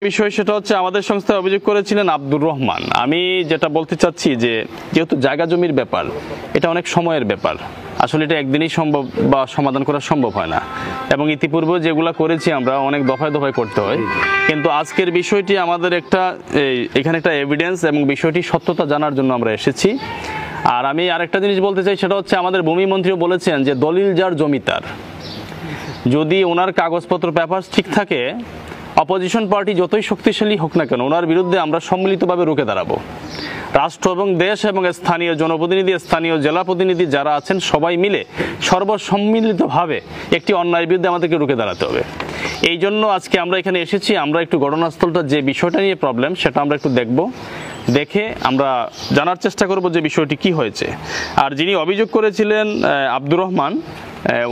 বিষয় সেটা হচ্ছে আমাদের সংস্থায় অভিযোগ করেছিলেন আব্দুর রহমান। আমি যেটা বলতে চাচ্ছি যে যেহেতু জায়গা জমির ব্যাপার, এটা অনেক সময়ের ব্যাপার, আসলে এটা একদিনই সম্ভব বা সমাধান করা সম্ভব হয় না, এবং ইতিপূর্বে যেগুলো করেছি আমরা অনেক দফায় দফায় করতে হয়। কিন্তু আজকের বিষয়টি আমাদের এখানে একটা এভিডেন্স এবং বিষয়টি সত্যতা জানার জন্য আমরা এসেছি। আর আমি আরেকটা জিনিস বলতে চাই, সেটা হচ্ছে আমাদের ভূমিমন্ত্রীও বলেছেন যে দলিল যার জমি তার, যদি ওনার কাগজপত্র পেপার ঠিক থাকে, অপোজিশন পার্টি যতই শক্তিশালী হোক না কেন, ওনার বিরুদ্ধে আমরা সম্মিলিতভাবে রুখে দাঁড়াবো। রাষ্ট্র এবং দেশ এবং স্থানীয় জনপ্রতিনিধি, স্থানীয় জেলা প্রতিনিধি যারা আছেন, সবাই মিলে সর্বসম্মিলিতভাবে একটি অন্যায়ের বিরুদ্ধে আমাদেরকে রুখে দাঁড়াতে হবে। এই জন্য আজকে আমরা এখানে এসেছি। আমরা একটু ঘটনাস্থলটা, যে বিষয়টা নিয়ে প্রবলেম, সেটা আমরা একটু দেখব, দেখে আমরা জানার চেষ্টা করব যে বিষয়টি কি হয়েছে। আর যিনি অভিযোগ করেছিলেন আব্দুর রহমান,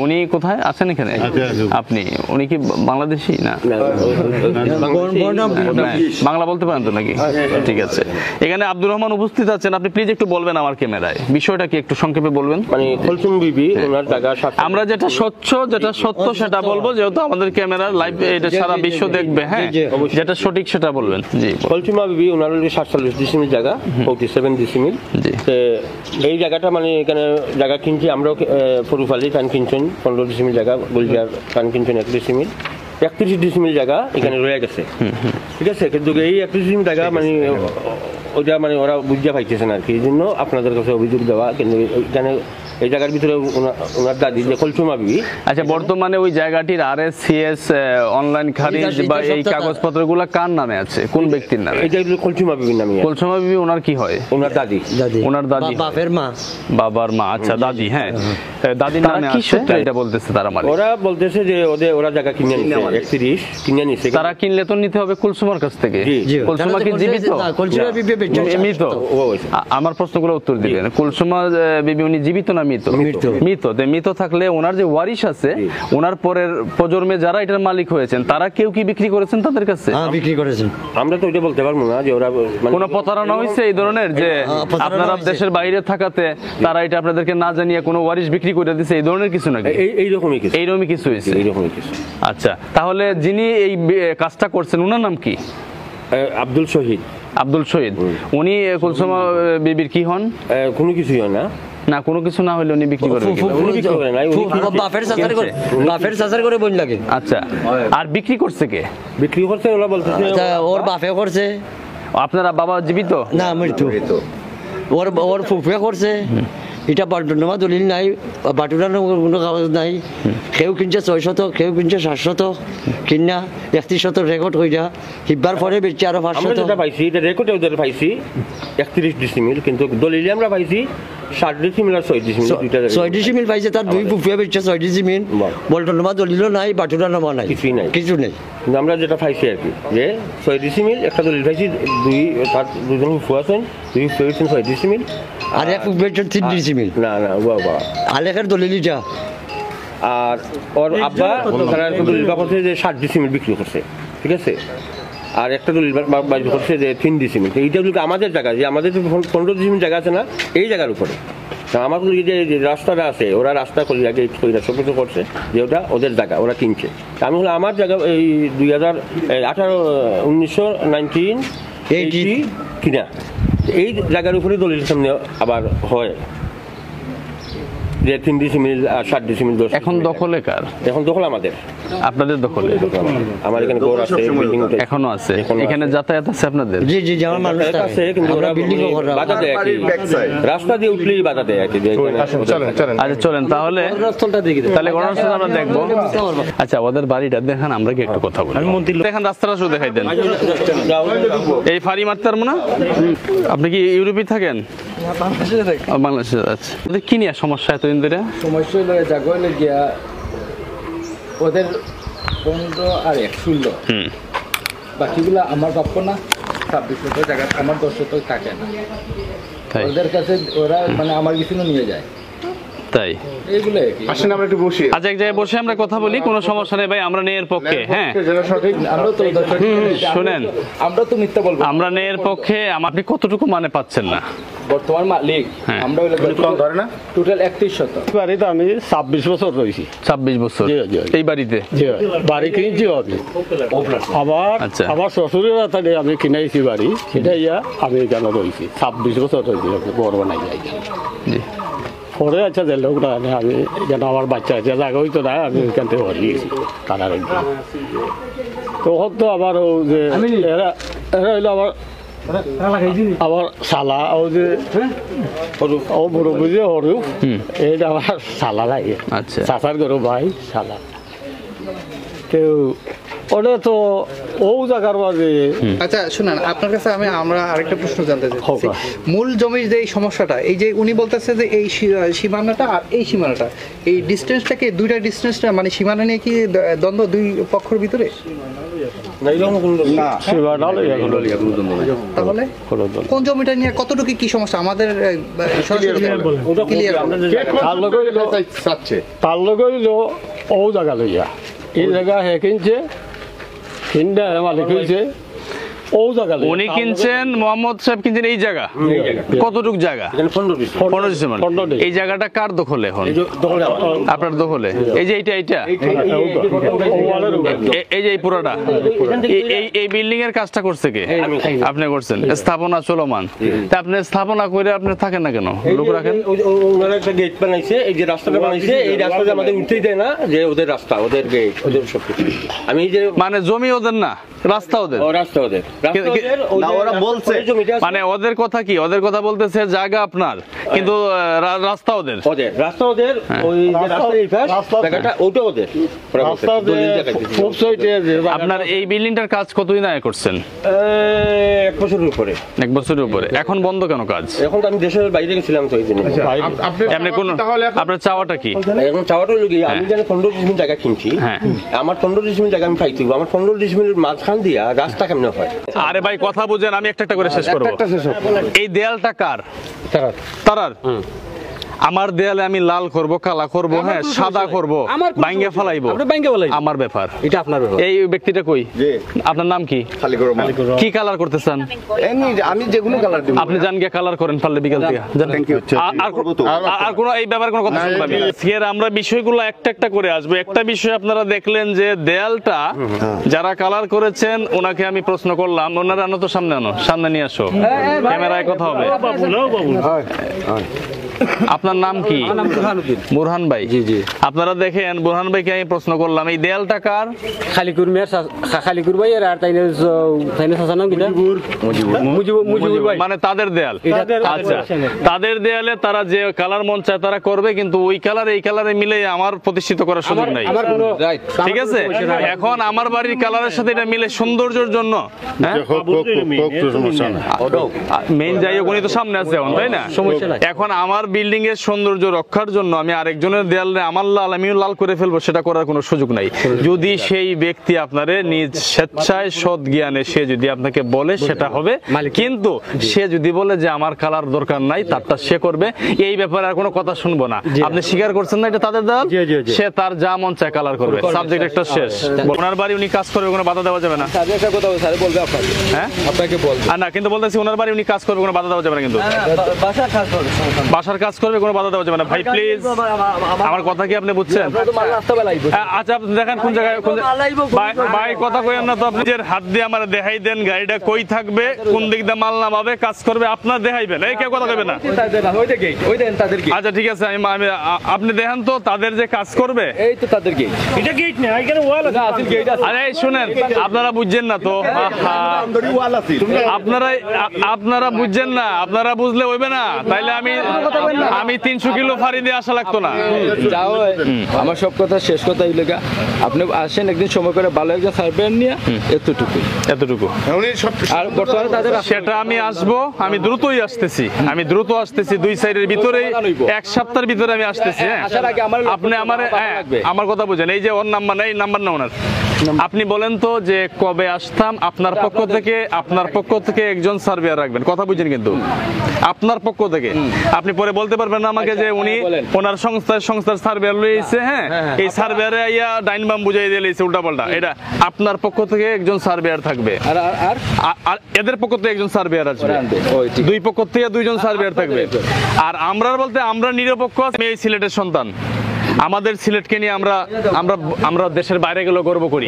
উনি কোথায় আছেন? এখানে আপনি, উনি কি বাংলাদেশি? না, বাংলা বলতে পারেন তো নাকি? ঠিক আছে, এখানে আব্দুর রহমান উপস্থিত আছেন। আপনি প্লিজ একটু বলবেন আমার ক্যামেরায় বিষয়টা কি, একটু সংক্ষেপে বলবেন। আমরা যেটা স্বচ্ছ, যেটা সত্য সেটা বলবো, যেহেতু আমাদের ক্যামেরা লাইভ, এটা সারা বিশ্ব দেখবে। হ্যাঁ, যেটা সঠিক সেটা বলবেন। জি, কলচুমা বিবি ওনার 47 ডিসিমিল জায়গা, 47 ডিসিমিল। এই জায়গাটা মানে এখানে জায়গা কিনছি আমরাও, ফরুফালি টান কিনছেন 15 ডিসিমিল জায়গা, গুলজার টান কিনছেন 1 ডিসিমিল, 31 ডিসিমিল জায়গা এখানে রয়ে গেছে। ঠিক আছে, কিন্তু এই 31 ডিসিমিল জায়গা মানে ওইটা মানে ওরা বুঝতে পাইতেছেন আর কি, এই জন্য আপনাদের কাছে অভিযোগ দেওয়া। কিন্তু এখানে এই জায়গার ভিতরে ওনার দাদি যে কলচুমা বিবি, আচ্ছা, বর্তমানে ওই জায়গাটির RSCS অনলাইন খারিজ বা এই কাগজপত্রগুলো কার নামে আছে, কোন ব্যক্তির নামে? এটা কলচুমা বিবির নামে। কলচুমা বিবি ওনার কি হয়? ওনার দাদি, ওনার দাদি, বাবার মা, বাবার মা। আচ্ছা, দাদি। হ্যাঁ, দাদির নামে আছে, এটা বলতেছে তারা। মানে ওরা বলতেছে যে ওরা জায়গা কিনে নিছে, 31 কিনে নিছে। তারা কিনলে তো নিতে হবে কুলসুমার কাছ থেকে। কুলসুমা কি জীবিত? কলচুমা বিবি মৃত। আমার প্রশ্নগুলো উত্তর দিবেন। কুলসুমা বিবি উনি জীবিত না মৃত? মৃত। মৃত থাকলে ওনার যে ওয়ারিশ আছে, ওনার পরের প্রজন্মে যারা এটার মালিক হয়েছেন, তারা কেউ কি বিক্রি করেছেন তাদের কাছে? বিক্রি করেছেন। আমরা তো এটা বলতে পারবো না যে ওরা কোনো প্রতারণা হয়েছে এই ধরনের, যে আপনারা দেশের বাইরে থাকাতে তারা এটা আপনাদেরকে না জানিয়ে কোনো ওয়ারিশ বিক্রি করে দিয়েছে, এই ধরনের কিছু নাকি? এইরকমই কিছু হয়েছে। আচ্ছা, তাহলে যিনি এই কাজটা করছেন ওনার নাম কি? আব্দুল শহীদ। আব্দুল শহীদ। উনি কুলসুমা বিবির কি হন? কোনো কিছুই হয় না। না, কোনো কিছু না হলে উনি বিক্রি করবেন? বাপের চাচার করে বোন লাগে। আচ্ছা, আর বিক্রি করছে কে? বিক্রি করছে ওরা বলতেছে ওর বাপে করছে। আপনারা বাবা জীবিত? না, মৃত্যু। ওর ফুফুয়া করছে। এটা বাটুনামা দলিল নাই, বাটুনার কোনো কাগজ নাই। কেউ কিনছে 600, কেউ কিনছে 700 কিনা 3100 রেকর্ড হইয়া হিব্বার পরে বেচছে আরো 500। যেটা পাইছি এটা রেকর্ডে ওদের পাইছি 31 ডিসিমিল, কিন্তু দলিলে আমরা পাইছি 60 ডিসিমিল আর 6 ডিসিমিল। 6 ডিসিমিল পাইছে, তার দুই ফুফিয়া বেচছে 6 ডিসিমিল। বল্টনামা দলিলও নাই, বাটুনামা নাই, কিছুই নাই, কিছু নেই। কিন্তু আমরা যেটা পাইছি আর কি, যে 6 ডিসিমিল একটা দলিল পাইছি, দুজন ফুফুয়া আছেন, 6 ডিসিমিল আর এক ফুফিয়া 3 ডিসিমিল। না না, বাবা আলেখার দলিল যা। আর ওর আব্বা দলিল করছে যে 60 ডিসিমিল বিক্রি করছে। ঠিক আছে, আর একটা দলিল বাড়ি করছে যে 3 ডিসিমিল। এইটা আমাদের জায়গা, যে আমাদের 15 ডিসিমিল জায়গা আছে না, এই জায়গার উপরে আমার যে রাস্তাটা আছে, ওরা রাস্তা করে আগে সব কিছু করছে, যে ওটা ওদের জায়গা, ওরা কিনছে। আমি হলো আমার জায়গা এই 1980 কিনা এই জায়গার উপরে দলিল সামনে আবার হয় যে 3 ডিসিমিল আর 60 ডিসিমিল। এখন দখলে কার? এখন দখল আমাদের। আপনাদের দখলে? আমার এখানে ঘর আছে, বিল্ডিং এখনো আছে, এখানে যাতায়াত আছে আপনাদের? জি জি, আমার মানুষ আছে, কিন্তু ওরা বিল্ডিং বাধা দেয়, রাস্তা দিয়ে উঠলেই বাধা দেয়। আচ্ছা, চলেন তাহলে ঘটনাস্থল আমরা দেখবো। আচ্ছা, ওদের বাড়িটা দেখান, আমরা কি একটু কথা বলি? দেখেন, রাস্তাটা শুধু দেখাই দেন। এই ফাড়ি মারতে পারবো না? আপনি কি ইউরোপে থাকেন? বাংলাদেশে। আচ্ছা, ওদের কি নিয়ে সমস্যা এতদিন ধরে? সমস্যা হলো জায়গা হলে গিয়া ওদের 15 আর 16, বাকিগুলো আমার প্রাপ্য না। 26 জায়গা আমার 10 থাকে না ওদের কাছে, ওরা মানে আমার কিছু নিয়ে যায়। তাই এইগুলো আসেন আমরা একটু বসি। আচ্ছা, এক জায়গায় বসে আমরা কথা বলি, কোনো সমস্যা নেই ভাই, আমরা ন্যায়ের পক্ষে। হ্যাঁ যেটা সঠিক আমরা তো শুনেন, আমরা তো মিথ্যা বলবো না। আমরা ন্যায়ের পক্ষে। আপনি কতটুকু মানে পাচ্ছেন না? বর্তমান মালিক হ্যাঁ। আমরা হইলো কম ধরে না? টোটাল 31 শতক। বাড়িতে আমি 26 বছর রয়েছি। 26 বছর জি, জি। এই বাড়িতে? জি, বাড়ি কিনছি আমি। আচ্ছা। আমার শ্বশুরের হাতে আমি কিনাইছি বাড়ি, সেটা ইয়া আমি এখানে রয়েছি 26 বছর রয়েছি। বড় বানাই যাই জি। পরে আচ্ছা যে লোক না আমি যেন আমার বাচ্চা আছে জায়গা হইতো না, আমি ওইখান থেকে হরিয়েছি তারা তখন তো আবার ও যে এরা এরা হইলো আমার শালা ও যে ও বড় বুঝে হরু, এইটা আমার শালা লাগে। আচ্ছা। চাচার গরু ভাই শালা। কেউ ওটা তো ও জায়গার মাঝে আচ্ছা শুনুন, আপনার কাছে আমরা আরেকটা প্রশ্ন জানতে চাই। হোক। মূল জমির যে এই সমস্যাটা, এই যে উনি বলতেছে যে এই সীমানাটা আর এই সীমানাটা, এই ডিস্টেন্সটাকে দুইটা ডিস্টেন্সটা মানে সীমানা নিয়ে কি দ্বন্দ্ব দুই পক্ষের ভিতরে? তাহলে কোন জমিটা নিয়ে কতটুকু কি সমস্যা আমাদের তার লোক হইল ও জায়গা লইয়া এই জায়গা হে কিনছে, কিনটা মালিক হয়েছে ও জায়গা লইয়া। উনি কিনছেন, মোহাম্মদ সাহেব কিনছেন এই জায়গা। কতটুক জায়গা? 15 ডিসেম্বর। এই জায়গাটা কার দখলে এখন? আপনার দখলে? এই যে এইটা এই যে এই পুরোটা, এই বিল্ডিং এর কাজটা করছে কে? আপনি করছেন। স্থাপনা চলমান। তা আপনি স্থাপনা করে আপনি থাকেন না কেন? লোক রাখেন। ওনারা একটা গেট বানাইছে, এই যে রাস্তাটা বানাইছে, এই রাস্তাটা আমাদের উঠতেই দেয় না, যে ওদের রাস্তা, ওদের গেট, ওদের সবকিছু। আমি এই যে মানে জমি ওদের না, রাস্তা ওদের। রাস্তা ওদের, ওরা বলছে মানে ওদের কথা কি? ওদের কথা বলতেছে জায়গা আপনার, কিন্তু রাস্তা ওদের। রাস্তা ওদের, ওই যে রাস্তার এই পাশ জায়গাটা ওটা ওদের। আপনার এই বিল্ডিংটার কাজ কতদিন আগে করছেন? 1 বছরের উপরে। 1 বছরের উপরে। এখন বন্ধ কেন কাজ? এখন তো আমি দেশের বাইরে গেছিলাম, তো এই জন্য। এমনি কোন আপনার চাওয়াটা কি? এখন চাওয়াটা হলো কি, আমি যেন 15 ডিসমিল জায়গা কিনছি, আমার 15 ডিসমিল জায়গা আমি পাইছি, আমার 15 ডিসমিলের মাঝখান দিয়া রাস্তা কেমন হয়? আরে ভাই কথা বুঝেন, আমি একটা করে শেষ করবো। এই দেয়ালটা কার? তারার। আমার দেয়ালে আমি লাল করব, কালা করব, হ্যাঁ সাদা করব, ভাঙ্গে ফেলাইবো, আমার ব্যাপার, এটা আপনার ব্যাপার। এই ব্যক্তিটা কই? আপনার নাম কি? কি কালার করতে চান? আমি যেগুলো কালার দিব আপনি জান গিয়ে কালার করেন, পারলে বিকাল থেকে। আর কোনো এই ব্যাপারে কোনো কথা শুনবেন না। এর আমরা বিষয়গুলো একটা করে আসবো। একটা বিষয় আপনারা দেখলেন যে দেয়ালটা যারা কালার করেছেন ওনাকে আমি প্রশ্ন করলাম, ওনারা আনো তো সামনে, আনো সামনে নিয়ে আসো, ক্যামেরায় কথা হবে। আপনার নাম কি? বুরহান ভাই। জি জি। আপনারা দেখেন, বুরহান ভাইকে আমি প্রশ্ন করলাম, এই দেয়ালটা কার? খালিকুর মেয়ের খালিকুর ভাই আর তাইনে চাচা নাম কিটা? মুজিবুর ভাই। মানে তাদের দেয়াল। আচ্ছা, তাদের দেয়ালে তারা যে কালার মন চায় তারা করবে, কিন্তু ওই কালার এই কালারে মিলে আমার প্রতিষ্ঠিত করার সুযোগ নাই। ঠিক আছে, এখন আমার বাড়ির কালারের সাথে এটা মিলে সৌন্দর্যের জন্য মেইন যাই হোক, উনি তো সামনে আছে এখন, তাই না? এখন আমার বিল্ডিং এর সৌন্দর্য রক্ষার জন্য আমি আরেকজনের দেয়ালে আমার লাল আমিও লাল করে ফেলবো, সেটা করার কোনো সুযোগ নাই। যদি সেই ব্যক্তি আপনারে নিজ স্বেচ্ছায় সৎ জ্ঞানে সে যদি আপনাকে বলে সেটা হবে, কিন্তু সে যদি বলে যে আমার কালার দরকার নাই, তারটা সে করবে, এই ব্যাপারে আর কোনো কথা শুনবো না। আপনি স্বীকার করছেন না এটা তাদের দেয়াল, সে তার যা মন চায় কালার করবে, সাবজেক্ট একটা শেষ। ওনার বাড়ি উনি কাজ করবে, কোনো বাধা দেওয়া যাবে না। হ্যাঁ আপনাকে বলবে না, কিন্তু বলতেছি ওনার বাড়ি উনি কাজ করবে, কোনো বাধা দেওয়া যাবে না। কিন্তু বাসার কাজ করবে, কোনো বাধা দেওয়া যাবে না। ভাই প্লিজ, আমার কথা কি আপনি বুঝছেন? আচ্ছা আপনি দেখেন কোন জায়গায়, ভাই কথা কইেন না তো। আপনি যে হাত দিয়ে আমার দেখাই দেন গাড়িটা কই থাকবে, কোন দিক দিয়ে মাল নামাবে, কাজ করবে, আপনার দেখাইবেন, এই কেউ কথা কইবেন না। আচ্ছা ঠিক আছে, আমি আপনি দেখেন তো তাদের যে কাজ করবে, এই তো তাদের গেট, এটা গেট না, এখানে ওয়াল আছে। আরে শুনেন, আপনারা বুঝছেন না তো, আপনারা বুঝছেন না, আপনারা বুঝলে হইবে না। তাইলে আমি 300 কিলো ফাড়ি দিয়ে আসা লাগতো না। যাও, আমার সব কথা শেষ কথা হইল গা, আপনি আসেন একদিন সময় করে ভালো একজন সার্ভেয়ার নিয়ে, এতটুকু। আর বর্তমানে তাদের সেটা আমি আসবো, আমি দ্রুতই আসতেছি, আমি দ্রুত আসতেছি, 2 সাইডের ভিতরে 1 সপ্তাহের ভিতরে আমি আসতেছি। হ্যাঁ, আপনি আমার কথা বুঝেন, এই যে ওর নাম্বার নেই, নাম্বার না ওনার, আপনি বলেন তো যে কবে আসতাম, আপনার পক্ষ থেকে একজন সার্ভেয়ার রাখবেন, কথা বুঝছেন কিন্তু আপনার পক্ষ থেকে। আপনি পরে বলতে পারবেন না আমাকে যে উনি ওনার সংস্থার সার্ভেয়ার লইছে, হ্যাঁ এই সার্ভেয়ারে আইয়া ডাইন বাম বুঝাই দিয়ে লইছে উল্টা পাল্টা। এটা আপনার পক্ষ থেকে একজন সার্ভেয়ার থাকবে, আর এদের পক্ষ থেকে একজন সার্ভেয়ার আছে, দুই পক্ষ থেকে দুইজন সার্ভেয়ার থাকবে। আর আমরা বলতে আমরা নিরপেক্ষ, আমি এই সিলেটের সন্তান, আমাদের সিলেটকে নিয়ে আমরা দেশের বাইরে গেলেও গর্ব করি,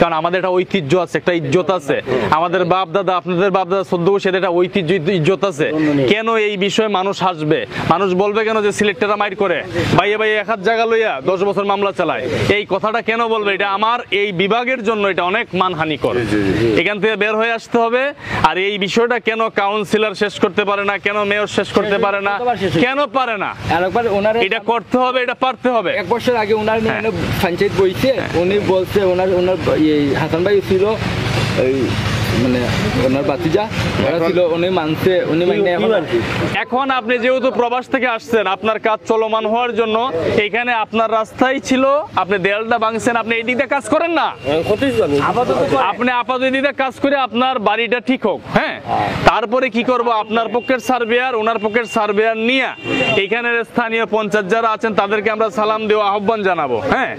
কারণ আমাদের একটা ঐতিহ্য আছে, একটা ইজ্জত আছে। আমাদের বাপ দাদা, আপনাদের বাপ দাদা 14 বছর একটা ঐতিহ্য ইজ্জত আছে। কেন এই বিষয়ে মানুষ হাসবে, মানুষ বলবে কেন যে সিলেক্টরা মাইর করে, ভাইয়া ভাই এক হাত জায়গা লইয়া 10 বছর মামলা চালায়, এই কথাটা কেন বলবে? এটা আমার এই বিভাগের জন্য এটা অনেক মানহানিকর। এখান থেকে বের হয়ে আসতে হবে। আর এই বিষয়টা কেন কাউন্সিলর শেষ করতে পারে না, কেন মেয়র শেষ করতে পারে না, কেন পারে না, এটা করতে হবে, এটা পারতে হবে। 1 বছর আগে ওনার পঞ্চায়েত বইছে, উনি বলছে ওনার হাসান ভাই ছিল এই মানে ওনার বাতিজা, ওরা ছিল, উনি মানছে, উনি এখন আপনি যেহেতু প্রবাস থেকে আসছেন, আপনার কাজ চলমান হওয়ার জন্য এখানে আপনার রাস্তাই ছিল, আপনি দেয়ালটা ভাঙছেন, আপনি এই দিকটা কাজ করেন না, আপনি আপাতত দিকে কাজ করে আপনার বাড়িটা ঠিক হোক, হ্যাঁ তারপরে কি করব, আপনার পক্ষের সার্ভেয়ার ওনার পক্ষের সার্ভেয়ার নিয়ে এখানের স্থানীয় পঞ্চায়েত যারা আছেন তাদেরকে আমরা সালাম দেওয়া আহ্বান জানাবো, হ্যাঁ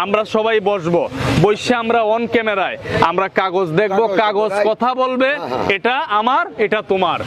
আমরা সবাই বসবো, বসে আমরা অন ক্যামেরায় আমরা কাগজ দেখবো, কাগজ কথা বলবে, এটা আমার, এটা তোমার।